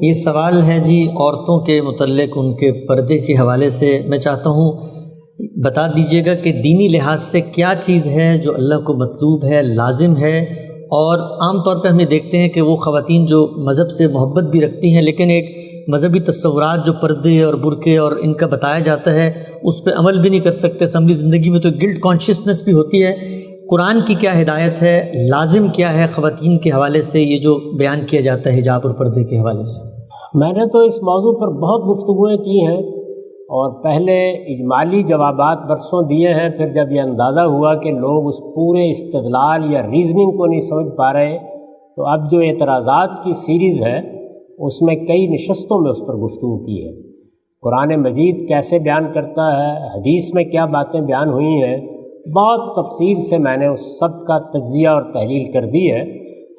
یہ سوال ہے جی عورتوں کے متعلق ان کے پردے کے حوالے سے. میں چاہتا ہوں بتا دیجیے گا کہ دینی لحاظ سے کیا چیز ہے جو اللہ کو مطلوب ہے، لازم ہے. اور عام طور پہ ہم یہ دیکھتے ہیں کہ وہ خواتین جو مذہب سے محبت بھی رکھتی ہیں لیکن ایک مذہبی تصورات جو پردے اور برقعے اور ان کا بتایا جاتا ہے اس پہ عمل بھی نہیں کر سکتے. عملی زندگی میں تو گلٹ کانشیسنس بھی ہوتی ہے. قرآن کی کیا ہدایت ہے، لازم کیا ہے خواتین کے حوالے سے یہ جو بیان کیا جاتا ہے حجاب اور پردے کے حوالے سے؟ میں نے تو اس موضوع پر بہت گفتگویں کی ہیں اور پہلے اجمالی جوابات برسوں دیے ہیں. پھر جب یہ اندازہ ہوا کہ لوگ اس پورے استدلال یا ریزننگ کو نہیں سمجھ پا رہے تو اب جو اعتراضات کی سیریز ہے اس میں کئی نشستوں میں اس پر گفتگو کی ہے. قرآن مجید کیسے بیان کرتا ہے، حدیث میں کیا باتیں بیان ہوئی ہیں، بہت تفصیل سے میں نے اس سب کا تجزیہ اور تحلیل کر دی ہے.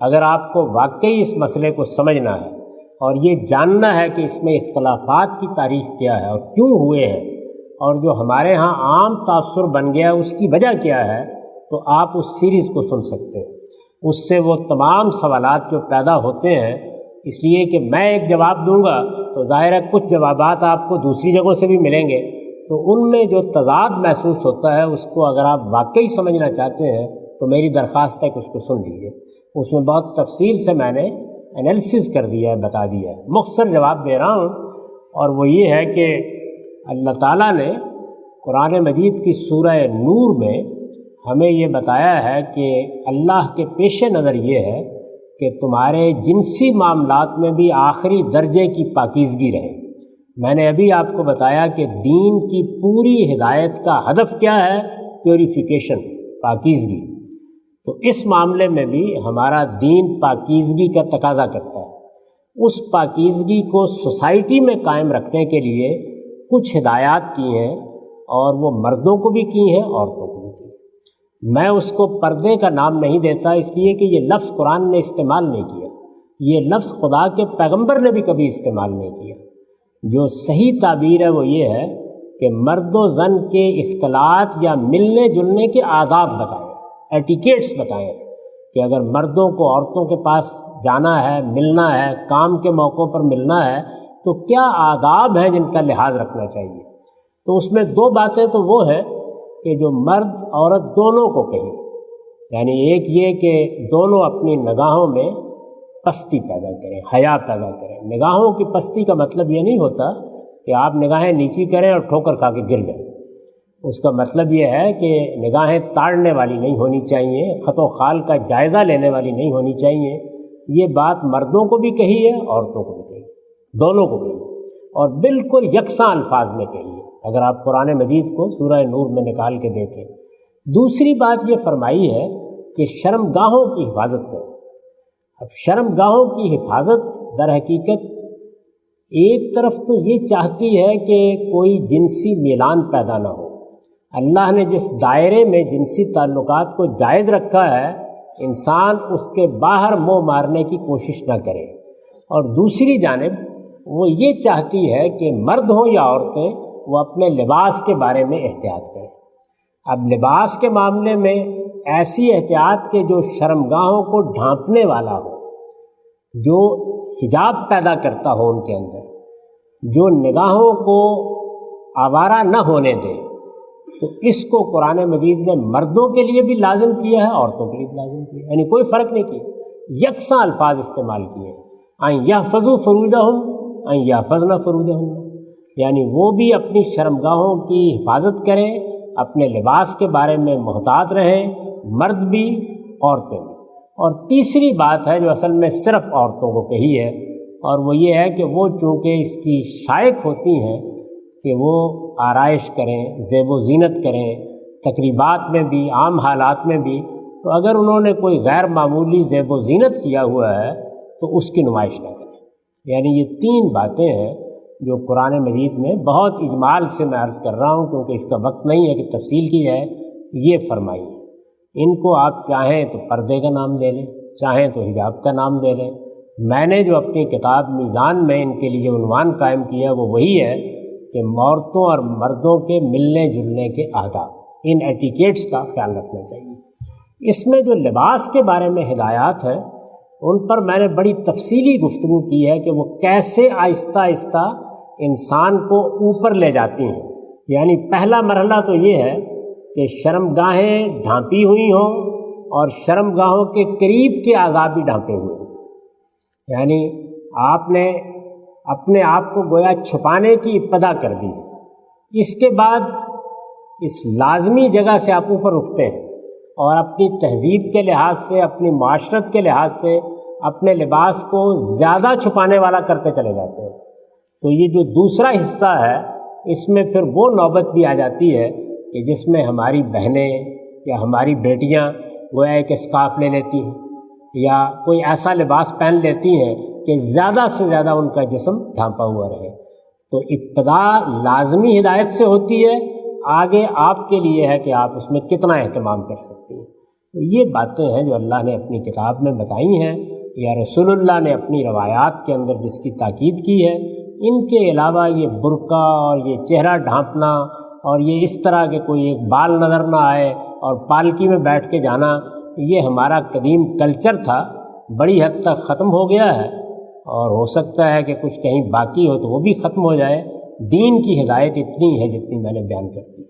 اگر آپ کو واقعی اس مسئلے کو سمجھنا ہے اور یہ جاننا ہے کہ اس میں اختلافات کی تاریخ کیا ہے اور کیوں ہوئے ہیں اور جو ہمارے ہاں عام تاثر بن گیا اس کی وجہ کیا ہے، تو آپ اس سیریز کو سن سکتے ہیں. اس سے وہ تمام سوالات جو پیدا ہوتے ہیں، اس لیے کہ میں ایک جواب دوں گا تو ظاہر ہے کچھ جوابات آپ کو دوسری جگہوں سے بھی ملیں گے، تو ان میں جو تضاد محسوس ہوتا ہے اس کو اگر آپ واقعی سمجھنا چاہتے ہیں تو میری درخواست ہے کہ اس کو سن لیجیے. اس میں بہت تفصیل سے میں نے انالیسس کر دیا ہے، بتا دیا ہے. مختصر جواب دے رہا ہوں اور وہ یہ ہے کہ اللہ تعالیٰ نے قرآن مجید کی سورہ نور میں ہمیں یہ بتایا ہے کہ اللہ کے پیش نظر یہ ہے کہ تمہارے جنسی معاملات میں بھی آخری درجے کی پاکیزگی رہے. میں نے ابھی آپ کو بتایا کہ دین کی پوری ہدایت کا ہدف کیا ہے، پیوریفیکیشن، پاکیزگی. تو اس معاملے میں بھی ہمارا دین پاکیزگی کا تقاضا کرتا ہے. اس پاکیزگی کو سوسائٹی میں قائم رکھنے کے لیے کچھ ہدایات کی ہیں اور وہ مردوں کو بھی کی ہیں، عورتوں کو بھی کی ہیں. میں اس کو پردے کا نام نہیں دیتا اس لیے کہ یہ لفظ قرآن نے استعمال نہیں کیا، یہ لفظ خدا کے پیغمبر نے بھی کبھی استعمال نہیں کیا. جو صحیح تعبیر ہے وہ یہ ہے کہ مرد و زن کے اختلاط یا ملنے جلنے کے آداب بتائیں، ایٹیکیٹس بتائیں کہ اگر مردوں کو عورتوں کے پاس جانا ہے، ملنا ہے، کام کے موقعوں پر ملنا ہے تو کیا آداب ہیں جن کا لحاظ رکھنا چاہیے. تو اس میں دو باتیں تو وہ ہے کہ جو مرد عورت دونوں کو کہیں، یعنی ایک یہ کہ دونوں اپنی نگاہوں میں پستی پیدا کریں، حیا پیدا کریں. نگاہوں کی پستی کا مطلب یہ نہیں ہوتا کہ آپ نگاہیں نیچی کریں اور ٹھوکر کھا کے گر جائیں. اس کا مطلب یہ ہے کہ نگاہیں تاڑنے والی نہیں ہونی چاہیے، خط و خال کا جائزہ لینے والی نہیں ہونی چاہیے. یہ بات مردوں کو بھی کہی ہے، عورتوں کو بھی کہی، دونوں کو کہی اور بالکل یکساں الفاظ میں کہی ہے اگر آپ قرآن مجید کو سورہ نور میں نکال کے دیکھیں. دوسری بات یہ فرمائی ہے کہ شرمگاہوں کی حفاظت کریں. اب شرمگاہوں کی حفاظت در حقیقت ایک طرف تو یہ چاہتی ہے کہ کوئی جنسی میلان پیدا نہ ہو. اللہ نے جس دائرے میں جنسی تعلقات کو جائز رکھا ہے انسان اس کے باہر منہ مارنے کی کوشش نہ کرے. اور دوسری جانب وہ یہ چاہتی ہے کہ مرد ہوں یا عورتیں وہ اپنے لباس کے بارے میں احتیاط کریں. اب لباس کے معاملے میں ایسی احتیاط کہ جو شرمگاہوں کو ڈھانپنے والا ہو، جو حجاب پیدا کرتا ہو ان کے اندر، جو نگاہوں کو آوارہ نہ ہونے دے. تو اس کو قرآن مجید نے مردوں کے لیے بھی لازم کیا ہے، عورتوں کے لیے بھی لازم کیا ہے، یعنی کوئی فرق نہیں کیا، یکساں الفاظ استعمال کیے ہیں. ان یحفظوا فروجہم ان یحفظن فروجہن، یعنی وہ بھی اپنی شرمگاہوں کی حفاظت کریں، اپنے لباس کے بارے میں محتاط رہیں، مرد بھی عورتیں بھی. اور تیسری بات ہے جو اصل میں صرف عورتوں کو کہی ہے اور وہ یہ ہے کہ وہ چونکہ اس کی شائق ہوتی ہیں کہ وہ آرائش کریں، زیب و زینت کریں، تقریبات میں بھی، عام حالات میں بھی، تو اگر انہوں نے کوئی غیر معمولی زیب و زینت کیا ہوا ہے تو اس کی نمائش نہ کریں. یعنی یہ تین باتیں ہیں جو قرآن مجید میں بہت اجمال سے میں عرض کر رہا ہوں کیونکہ اس کا وقت نہیں ہے کہ تفصیل کی جائے، یہ فرمائی. ان کو آپ چاہیں تو پردے کا نام دے لیں، چاہیں تو حجاب کا نام دے لیں. میں نے جو اپنی کتاب میزان میں ان کے لیے عنوان قائم کیا وہ وہی ہے کہ عورتوں اور مردوں کے ملنے جلنے کے آداب، ان ایٹیکیٹس کا خیال رکھنا چاہیے. اس میں جو لباس کے بارے میں ہدایات ہیں ان پر میں نے بڑی تفصیلی گفتگو کی ہے کہ وہ کیسے آہستہ آہستہ انسان کو اوپر لے جاتی ہیں۔ یعنی پہلا مرحلہ تو یہ ہے کہ شرمگاہیں ڈھانپی ہوئی ہوں اور شرمگاہوں کے قریب کے اعضاء بھی ڈھانپے ہوئے ہوں، یعنی آپ نے اپنے آپ کو گویا چھپانے کی ابتدا کر دی۔ اس کے بعد اس لازمی جگہ سے آپ اوپر اٹھتے ہیں اور اپنی تہذیب کے لحاظ سے، اپنی معاشرت کے لحاظ سے اپنے لباس کو زیادہ چھپانے والا کرتے چلے جاتے ہیں۔ تو یہ جو دوسرا حصہ ہے، اس میں پھر وہ نوبت بھی آ جاتی ہے کہ جس میں ہماری بہنیں یا ہماری بیٹیاں گویا ایک اسکارف لے لیتی ہیں یا کوئی ایسا لباس پہن لیتی ہیں کہ زیادہ سے زیادہ ان کا جسم ڈھانپا ہوا رہے۔ تو ابتدا لازمی ہدایت سے ہوتی ہے، آگے آپ کے لیے ہے کہ آپ اس میں کتنا اہتمام کر سکتی ہیں۔ تو یہ باتیں ہیں جو اللہ نے اپنی کتاب میں بتائی ہیں یا رسول اللہ نے اپنی روایات کے اندر جس کی تاکید کی ہے۔ ان کے علاوہ یہ برقع اور یہ چہرہ ڈھانپنا اور یہ اس طرح کے کوئی ایک بال نظر نہ آئے اور پالکی میں بیٹھ کے جانا، یہ ہمارا قدیم کلچر تھا، بڑی حد تک ختم ہو گیا ہے، اور ہو سکتا ہے کہ کچھ کہیں باقی ہو تو وہ بھی ختم ہو جائے۔ دین کی ہدایت اتنی ہے جتنی میں نے بیان کر دی۔